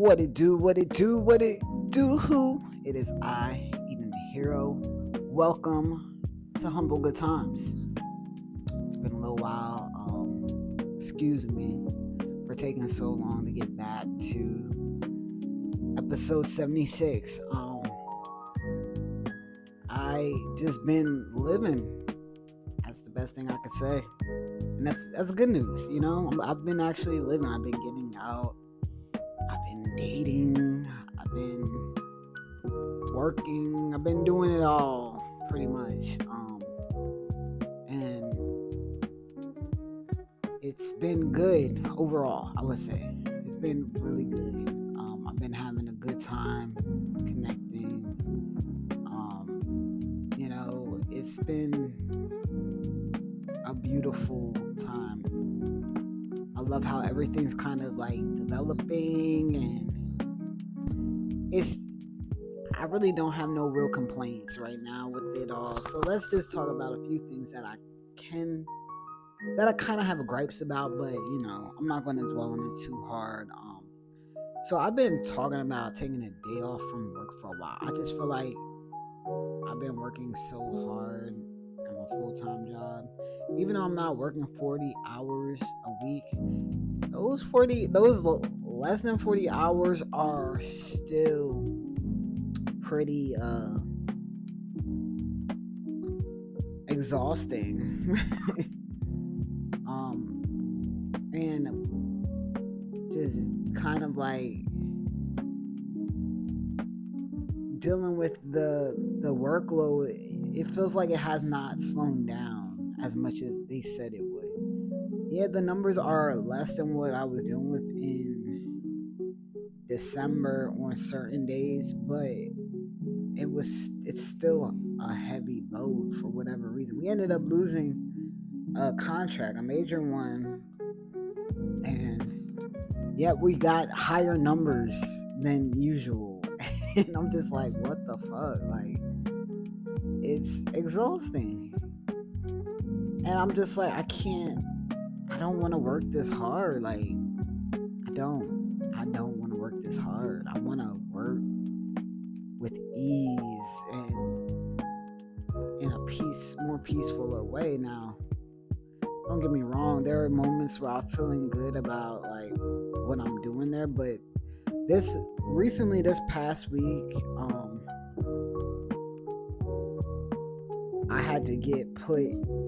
What it do, what it do, what it do, who? It is I, Eden the Hero. Welcome to Humble Good Times. It's been a little while. Excuse me for taking so long to get back to episode 76. I just been living. That's the best thing I could say. And that's good news, you know? I've been actually living. I've been getting out. I've been dating, I've been working, I've been doing it all pretty much. And it's been good overall, I would say. It's been really good. I've been having a good time connecting. It's been a beautiful time. I love how everything's kind of like developing, and I really don't have no real complaints right now with it all. So let's just talk about a few things that I kind of have gripes about, but I'm not going to dwell on it too hard. So I've been talking about taking a day off from work for a while. I just feel like I've been working so hard at my full-time job. Even though I'm not working 40 hours a week, those less than 40 hours are still pretty exhausting. And just kind of like dealing with the workload, it feels like it has not slowed down as much as they said it would. Yeah, the numbers are less than what I was dealing with in December on certain days, but it's still a heavy load for whatever reason. We ended up losing a contract, a major one, and yet we got higher numbers than usual. And I'm just like, what the fuck? Like, it's exhausting. And I'm just like, I don't want to work this hard. Like, I don't want to work this hard. I want to work with ease and in a more peaceful way. Now, don't get me wrong, there are moments where I'm feeling good about like what I'm doing there, but this past week, I had to get put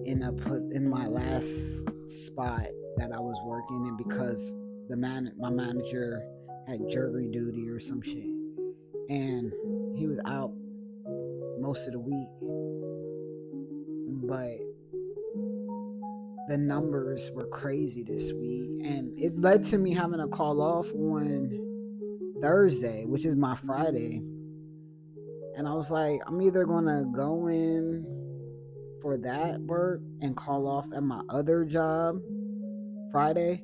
in my last spot that I was working in because my manager had jury duty or some shit, and he was out most of the week. But the numbers were crazy this week, and it led to me having to call off on Thursday, which is my Friday. And I was like, I'm either gonna go in for that work and call off at my other job Friday,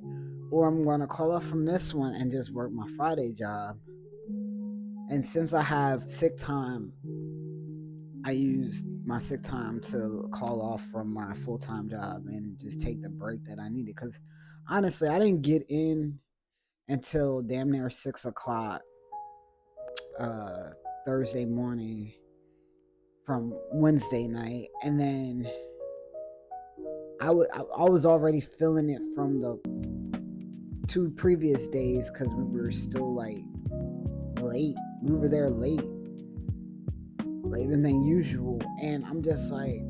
or I'm gonna call off from this one and just work my Friday job. And since I have sick time, I used my sick time to call off from my full-time job and just take the break that I needed. Because honestly, I didn't get in until damn near 6 o'clock Thursday morning from Wednesday night, and then I was already feeling it from the 2 previous days because we were still like late. We were there later than usual, and I'm just like,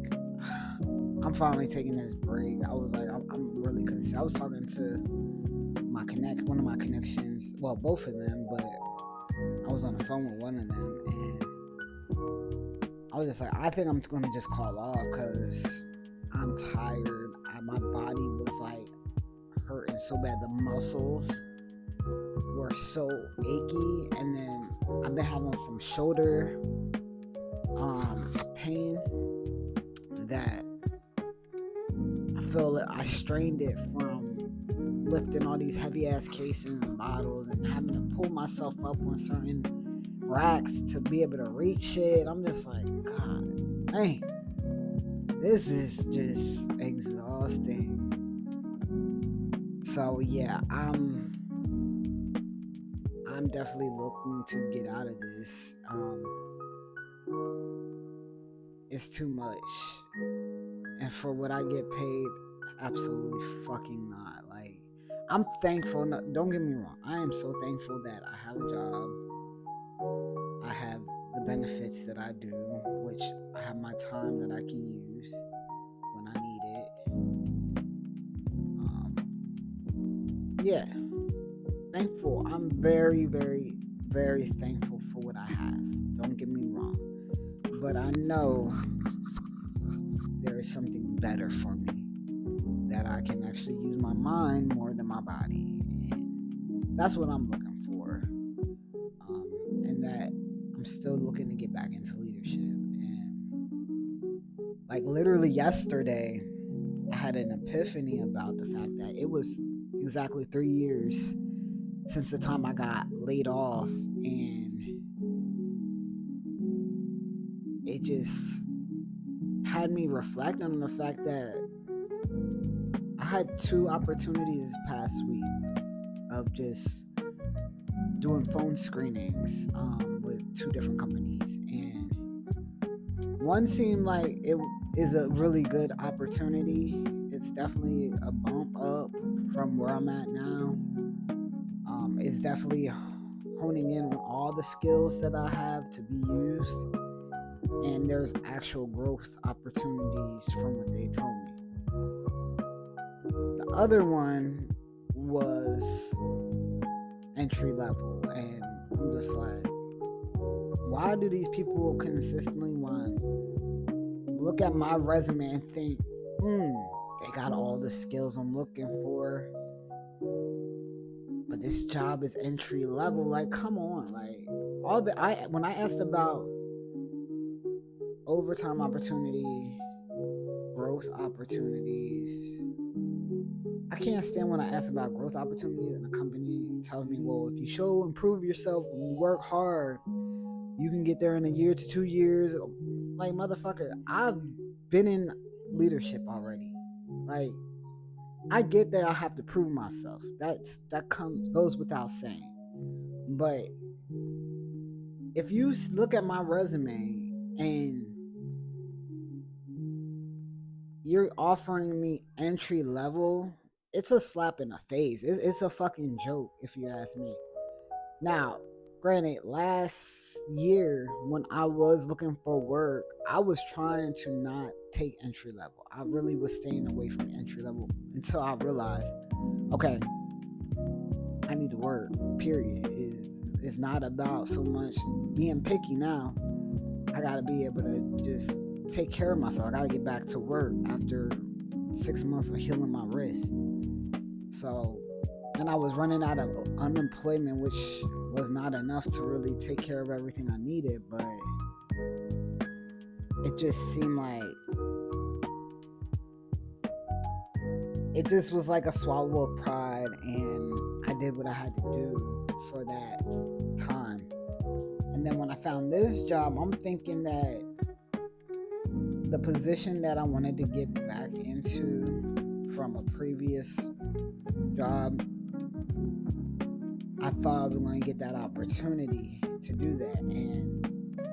I'm finally taking this break. I was like, I'm really concerned. I was talking to one of my connections, well, both of them, but I was on the phone with one of them, and I was just like, I think I'm gonna just call off because I'm tired. My body was like hurting so bad. The muscles were so achy, and then I've been having some shoulder pain that I feel that I strained it from lifting all these heavy ass cases and bottles and having to pull myself up on certain racks to be able to reach shit. I'm just like, God, man, this is just exhausting. So yeah, I'm definitely looking to get out of this. It's too much, and for what I get paid, absolutely fucking not. Like, I'm thankful. No, don't get me wrong. I am so thankful that I have a job. I have the benefits that I do, which I have my time that I can use when I need it. Yeah, thankful. I'm very, very, very thankful for what I have. Don't get me wrong. But I know there is something better for me, that I can actually use my mind more than my body. And that's what I'm looking for. And that I'm still looking to get back into leadership. And like literally yesterday, I had an epiphany about the fact that it was exactly 3 years since the time I got laid off, and it just had me reflecting on the fact that I had 2 opportunities this past week of just doing phone screenings with 2 different companies, and one seemed like it is a really good opportunity. It's definitely a bump up from where I'm at now. It's definitely honing in on all the skills that I have to be used, and there's actual growth opportunities from what they told me. The other one was entry level, and I'm just like, why do these people consistently want look at my resume and think, they got all the skills I'm looking for, but this job is entry level? Like, come on. Like, when I asked about overtime opportunity, growth opportunities, I can't stand when I ask about growth opportunities and a company tells me, well, if you improve yourself and you work hard, you can get there in a year to 2 years. Like, motherfucker, I've been in leadership already. Like, I get that I have to prove myself. Goes without saying. But if you look at my resume and you're offering me entry level, it's a slap in the face. It's a fucking joke, if you ask me. Now, granted, last year when I was looking for work, I was trying to not take entry level. I really was staying away from entry level until I realized, okay, I need to work, period. It's not about so much being picky now. I gotta be able to just take care of myself. I gotta get back to work after 6 months of healing my wrist. So, and I was running out of unemployment, which was not enough to really take care of everything I needed, but it just seemed like it just was like a swallow of pride, and I did what I had to do for that time. And then when I found this job, I'm thinking that the position that I wanted to get back into from a previous job, I thought I was going to get that opportunity to do that, and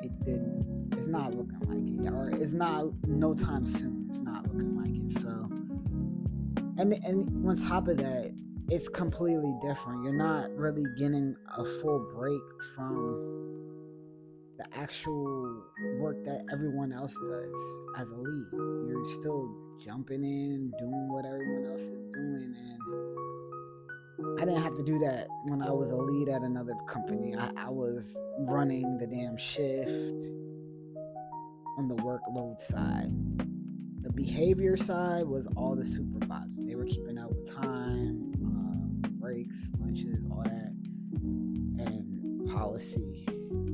it didn't. It's not looking like it, or it's not no time soon. It's not looking like it. So, and on top of that, it's completely different. You're not really getting a full break from the actual work that everyone else does as a lead. You're still jumping in, doing what everyone else is doing, and I didn't have to do that when I was a lead at another company. I was running the damn shift on the workload side. The behavior side was all the supervisors. They were keeping up with time, breaks, lunches, all that, and policy.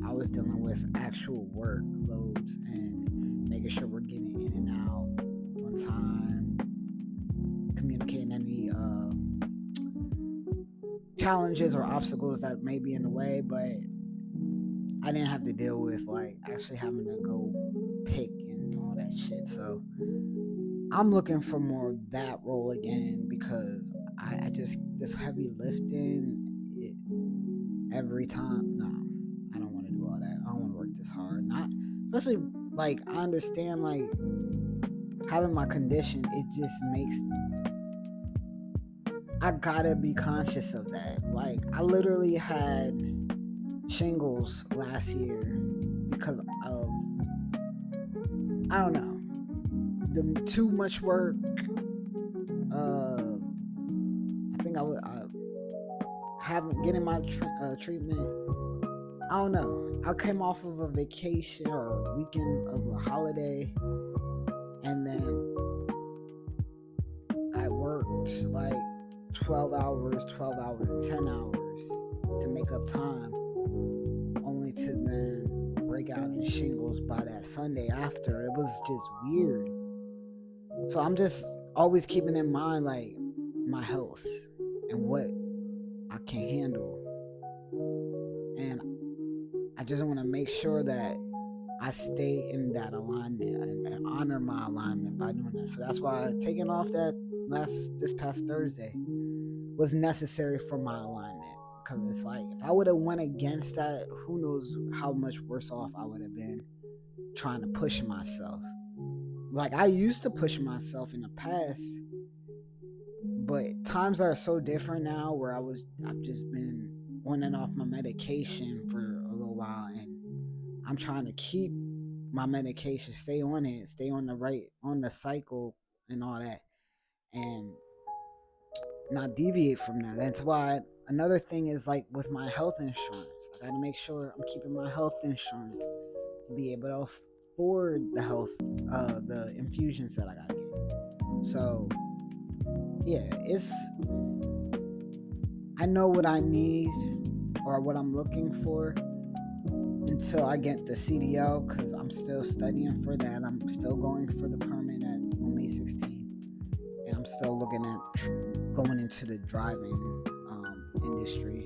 I was dealing with actual workloads and making sure we're getting in and out on time, communicating any challenges or obstacles that may be in the way, but I didn't have to deal with like actually having to go pick and all that shit. So I'm looking for more of that role again, because I just, this heavy lifting, every time. No, I don't want to do all that. I don't want to work this hard. Not especially like I understand like having my condition. It just makes I gotta be conscious of that. Like I literally had shingles last year because of I don't know the too much work. I think I would haven't getting my treatment. I don't know. I came off of a vacation or a weekend of a holiday, and then I worked like 12 hours, and 10 hours to make up time, only to then break out in shingles by that Sunday after. It was just weird. So I'm just always keeping in mind like my health and what I can handle. And I just want to make sure that I stay in that alignment and honor my alignment by doing that. So that's why taking off that this past Thursday was necessary for my alignment. Because it's like if I would have went against that, who knows how much worse off I would have been trying to push myself. Like I used to push myself in the past, but times are so different now where I've just been on and off my medication for a little while, and I'm trying to keep my medication, stay on it, stay on the cycle and all that, and not deviate from that. That's why another thing is like with my health insurance, I gotta make sure I'm keeping my health insurance to be able to afford the infusions that I gotta get. So yeah, I know what I need or what I'm looking for until I get the CDL, because I'm still studying for that. I'm still going for the permit on May 16th, and I'm still looking at going into the driving industry.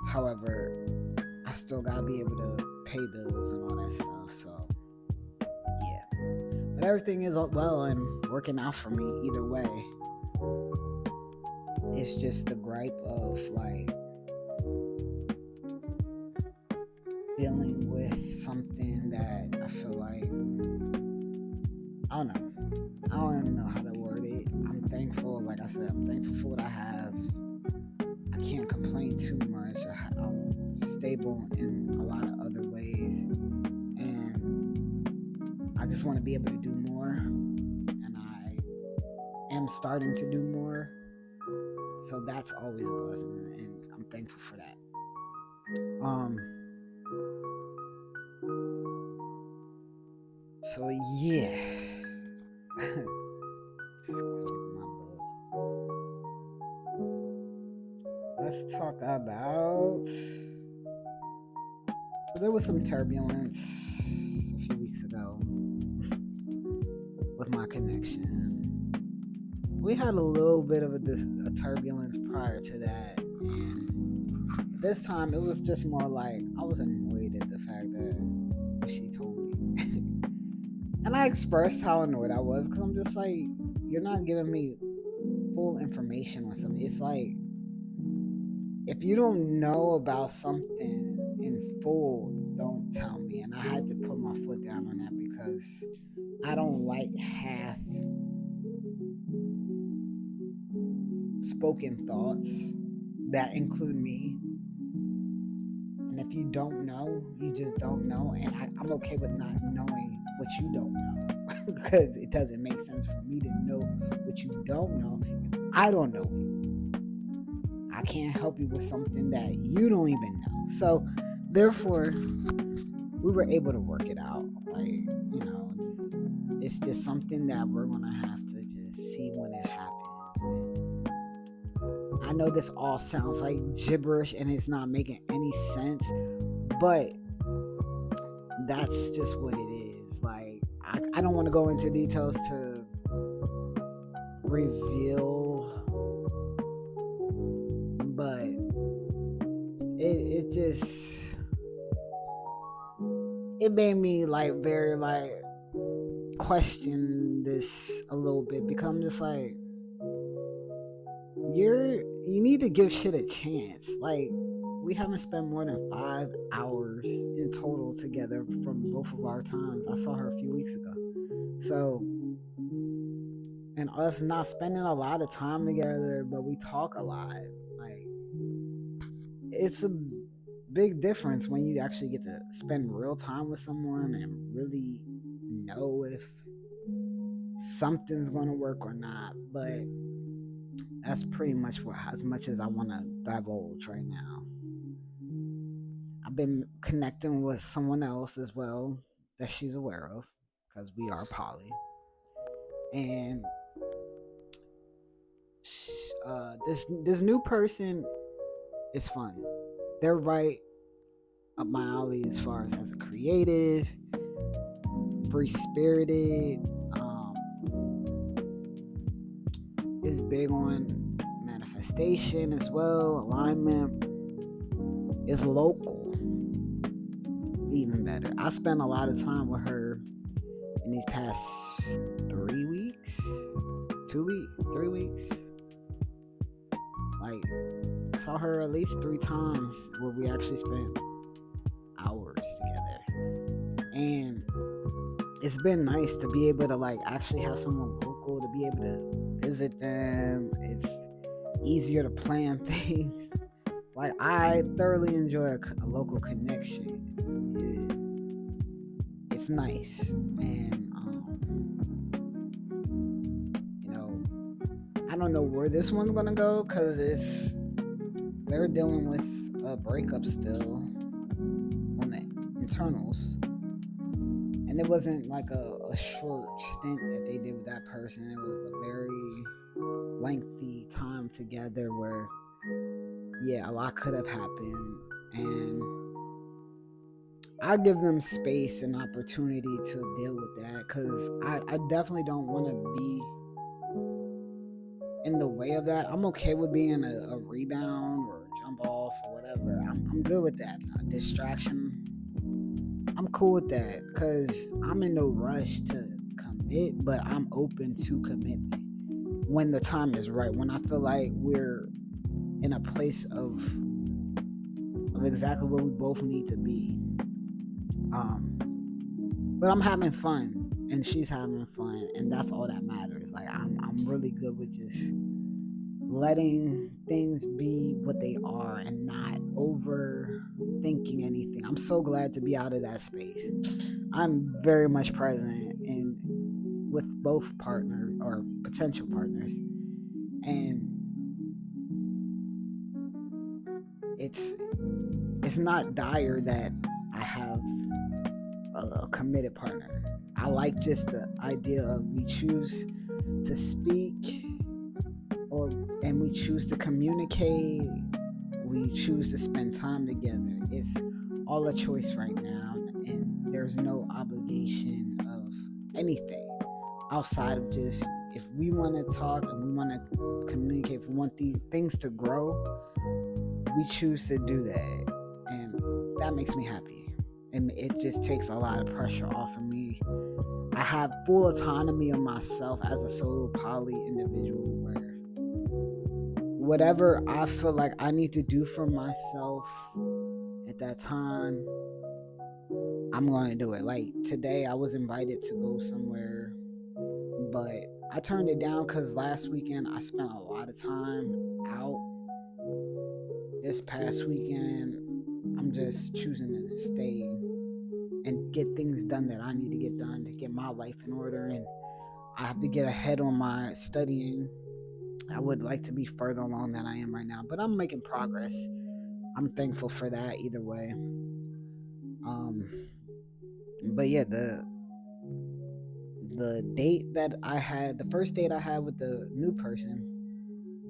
However, I still gotta be able to pay bills and all that stuff. So yeah, but everything is well and working out for me either way. It's just the gripe of like dealing with something that I feel like I don't know. I don't even know how to word it. I'm thankful, like I said, I'm thankful for what I have. I can't complain too much. I'm stable in a lot of other ways, and I just want to be able to do more, and I am starting to do more. So that's always a blessing, and I'm thankful for that. So yeah. Let's close my book. Let's talk about. There was some turbulence a few weeks ago with my connection. We had a little bit of a turbulence prior to that, and this time it was just more like I was annoyed at the fact that what she told me. And I expressed how annoyed I was because I'm just like, you're not giving me full information on something. It's like, if you don't know about something in full, don't tell me. And I had to put my foot down on that because I don't like half spoken thoughts that include me. And if you don't know, you just don't know. And I'm okay with not knowing what you don't know because it doesn't make sense for me to know what you don't know if I don't know it. I can't help you with something that you don't even know. So, therefore, we were able to work it out. Like, it's just something that we're going to have to just see when it happens. And I know this all sounds like gibberish and it's not making any sense, but that's just what it is. Like, I don't want to go into details to reveal, but it just it made me like very like question this a little bit, because I'm just like, you need to give shit a chance. Like, we haven't spent more than 5 hours in total together from both of our times. I saw her a few weeks ago. So, and us not spending a lot of time together, but we talk a lot. Like, it's a big difference when you actually get to spend real time with someone and really know if something's gonna work or not. But that's pretty much as much as I want to divulge right now. I've been connecting with someone else as well that she's aware of, because we are poly. And this new person is fun. They're right up my alley as far as a creative, free spirited, is big on manifestation as well, alignment, is local, even better. I spent a lot of time with her in these past 3 weeks, 2 weeks, 3 weeks. Like, I saw her at least 3 times where we actually spent hours together. And it's been nice to be able to like actually have someone local, to be able to visit them. It's easier to plan things. Like, I thoroughly enjoy a local connection. It's nice. And I don't know where this one's gonna go, because they're dealing with a breakup still on the internals. And it wasn't like a short stint that they did with that person. It was a very lengthy time together where, yeah, a lot could have happened. And I give them space and opportunity to deal with that, because I definitely don't want to be in the way of that. I'm okay with being a rebound or a jump off or whatever. I'm good with that. A distraction, I'm cool with that, because I'm in no rush to commit, but I'm open to commitment when the time is right, when I feel like we're in a place of exactly where we both need to be. But I'm having fun and she's having fun, and that's all that matters. Like, I'm really good with just letting things be what they are and not overthinking anything. I'm so glad to be out of that space. I'm very much present in with both partners or potential partners, and it's not dire that I have a committed partner. I like just the idea of we choose to speak, and we choose to communicate, we choose to spend time together. It's all a choice right now, and there's no obligation of anything outside of just, if we want to talk and we want to communicate, if we want these things to grow, we choose to do that, and that makes me happy. And it just takes a lot of pressure off of me. I have full autonomy of myself as a solo poly individual, where whatever I feel like I need to do for myself at that time, I'm going to do it. Like, today I was invited to go somewhere, but I turned it down because last weekend I spent a lot of time out. This past weekend, I'm just choosing to stay and get things done that I need to get done to get my life in order. And I have to get ahead on my studying. I would like to be further along than I am right now, but I'm making progress. I'm thankful for that either way. But yeah, the date that I had, the first date I had with the new person,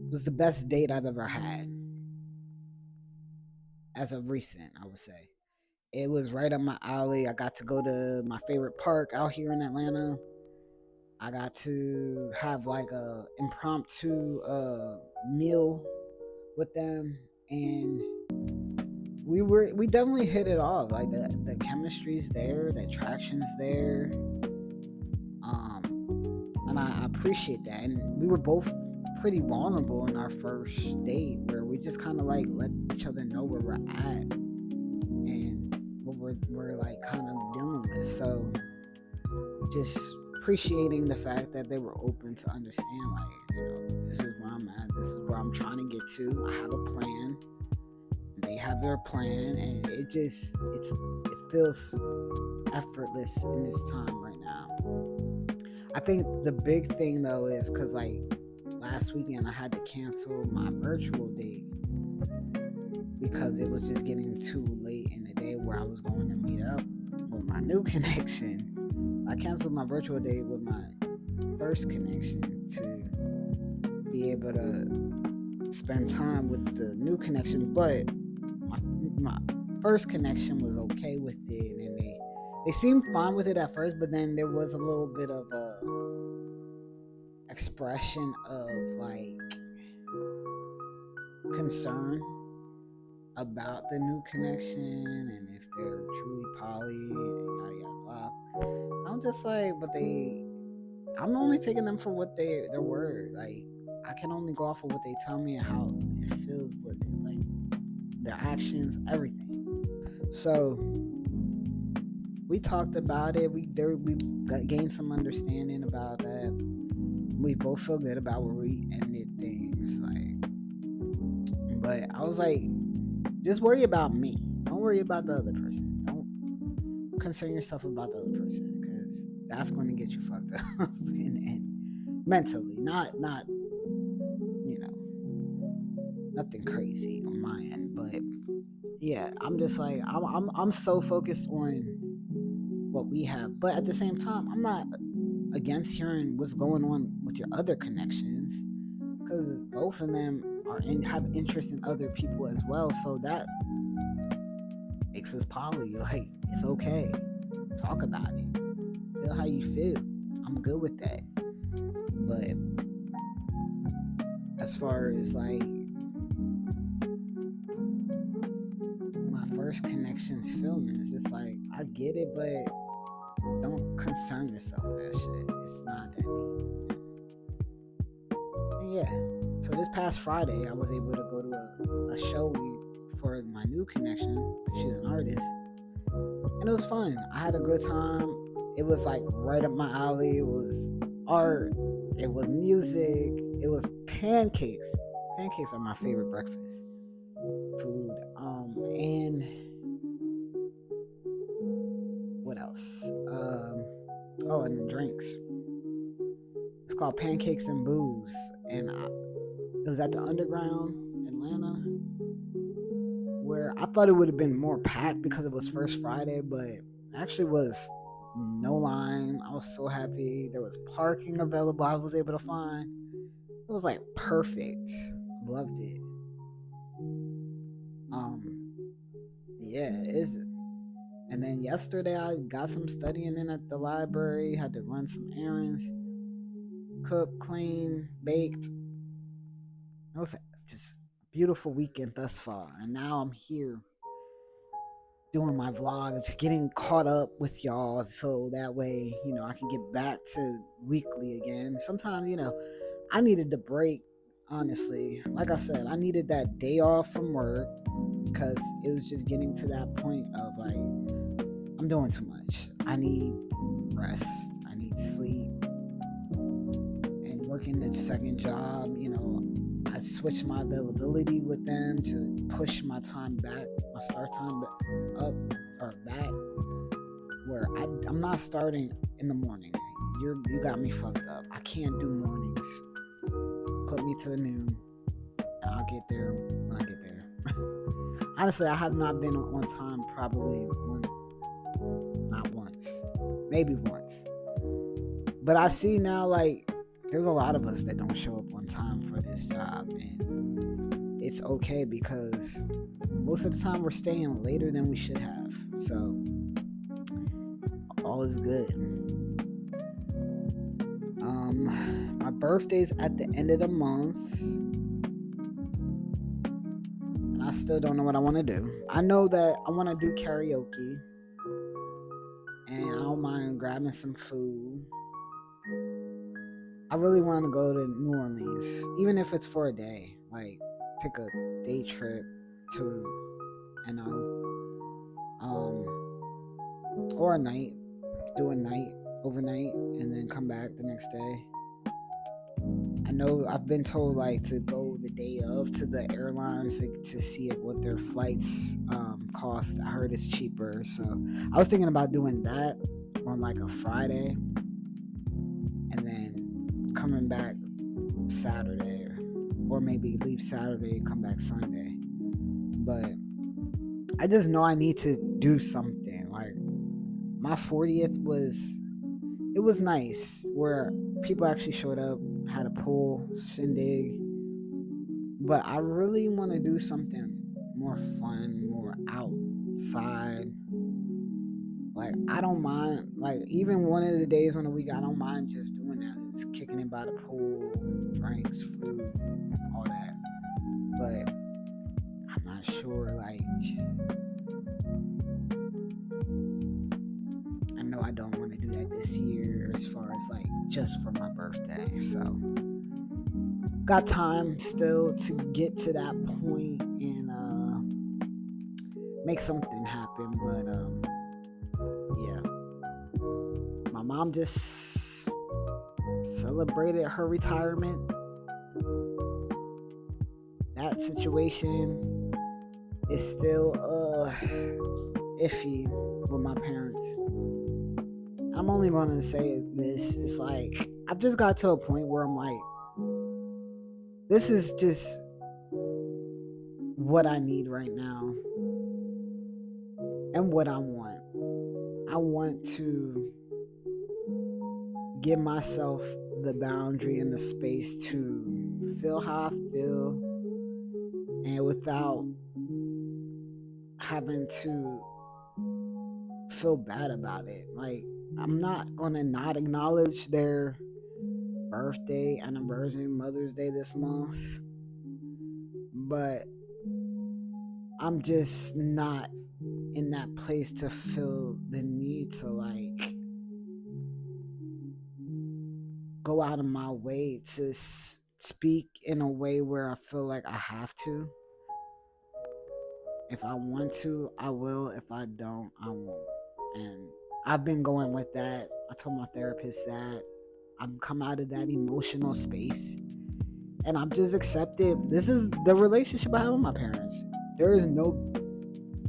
was the best date I've ever had. As of recent, I would say. It was right up my alley. I got to go to my favorite park out here in Atlanta. I got to have like a impromptu meal with them, and we definitely hit it off. Like, the chemistry's there, the attraction's there, and I appreciate that. And we were both pretty vulnerable in our first date, where we just kind of like let each other know where we're at and what we're like kind of dealing with. So just appreciating the fact that they were open to understand, like, this is where I'm at, this is where I'm trying to get to. I have a plan, they have their plan, and it feels effortless in this time right now. I think the big thing though is because like last weekend I had to cancel my virtual date because it was just getting too late in the day where I was going to meet up with my new connection. I canceled my virtual date with my first connection to be able to spend time with the new connection, but my first connection was okay with it, and they seemed fine with it at first, but then there was a little bit of a expression of like concern about the new connection and if they're truly poly, yada yada blah. I'm just like, but I'm only taking them for what their word. Like, I can only go off of what they tell me and how it feels with it, like their actions, everything. So we talked about it. We gained some understanding about that. We both feel good about where we ended things. Like, but I was like, just worry about me. Don't worry about the other person. Don't concern yourself about the other person, because that's going to get you fucked up and mentally. Not nothing crazy on my end, but yeah, I'm just like I'm so focused on what we have, but at the same time, I'm not against hearing what's going on with your other connections, because both of them have interest in other people as well. So that makes us poly. Like, it's okay. Talk about it. Feel how you feel. I'm good with that. But as far as like my first connection's feelings, it's like I get it, but don't concern yourself with that shit. It's not that deep. And yeah. So this past Friday, I was able to go to a showing for my new connection. She's an artist, and it was fun. I had a good time. It was like right up my alley. It was art. It was music. It was pancakes. Pancakes are my favorite breakfast food. And what else? And drinks. It's called Pancakes and Booze, and it was at the Underground, Atlanta, where I thought it would have been more packed because it was first Friday, but it actually was no line. I was so happy. There was parking available. I was able to find. It was like perfect. Loved it. Yeah, is it? And then yesterday I got some studying in at the library. Had to run some errands, cook, clean, baked. It was just a beautiful weekend thus far, and now I'm here doing my vlog, getting caught up with y'all, so that way I can get back to weekly again. Sometimes I needed the break. Honestly, like I said, I needed that day off from work because it was just getting to that point of like, I'm doing too much. I need rest. I need sleep. And working the second job, I switched my availability with them to push my time back, my start time up or back, where I'm not starting in the morning. You got me fucked up. I can't do mornings. Put me to the noon, and I'll get there when I get there. Honestly, I have not been on time probably not once, maybe once. But I see now, like, there's a lot of us that don't show up on time for this job, and it's okay because most of the time we're staying later than we should have. So all is good. My birthday's at the end of the month, and I still don't know what I want to do. I know that I want to do karaoke, and I don't mind grabbing some food. I really want to go to New Orleans, even if it's for a day. Like, take a day trip to, you know, or a night, do a night overnight, and then come back the next day. I know I've been told like to go the day of to the airlines to see what their flights cost. I heard it's cheaper, so I was thinking about doing that on like a Friday, and then coming back Saturday, or maybe leave Saturday, come back Sunday. But I just know I need to do something. Like, my 40th was nice, where people actually showed up, had a pool, shindig. But I really want to do something more fun, more outside. Like, I don't mind, like, even one of the days on the week, I don't mind just doing that. Just kicking it by the pool, drinks, food, all that. But I'm not sure, like, I know I don't want to do that this year as far as, like, just for my birthday. So, got time still to get to that point and make something happen. But yeah, my mom just celebrated her retirement. That situation is still iffy with my parents. I'm only gonna say this, it's like I've just got to a point where I'm like, this is just what I need right now and what I want. I want to give myself the boundary and the space to feel how I feel, and without having to feel bad about it. Like, I'm not gonna not acknowledge their birthday, anniversary, Mother's Day this month, but I'm just not in that place to feel the need to, like, go out of my way to speak in a way where I feel like I have to. If I want to, I will. If I don't, I won't. And I've been going with that. I told my therapist that I've come out of that emotional space, and I've just accepted this is the relationship I have with my parents. There is no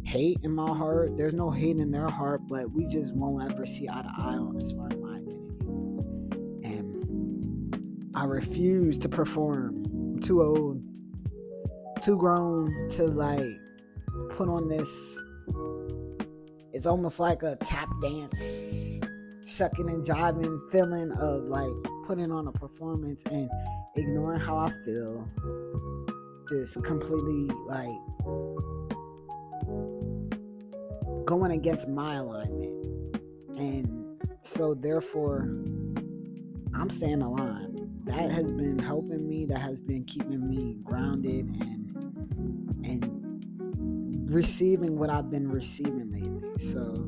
hate in my heart. There's no hate in their heart, but we just won't ever see eye to eye on as far as my identity goes. And I refuse to perform. I'm too old, too grown to, like, put on this. It's almost like a tap dance, shucking and jiving feeling of, like, putting on a performance and ignoring how I feel. Just completely, like, going against my alignment. And so, therefore, I'm staying aligned. That has been helping me. That has been keeping me grounded and receiving what I've been receiving lately. So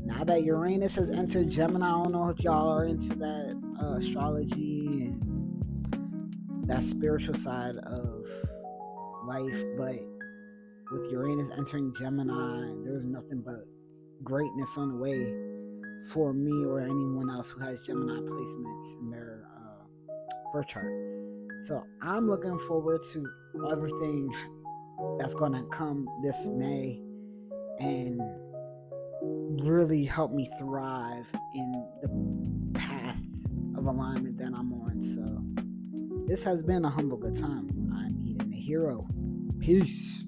now that Uranus has entered Gemini, I don't know if y'all are into that astrology and that spiritual side of life, but with Uranus entering Gemini, there's nothing but greatness on the way for me or anyone else who has Gemini placements in their birth chart. So I'm looking forward to everything that's going to come this May and really help me thrive in the path of alignment that I'm on. So this has been a humble good time. I'm Eden the Hero. Peace.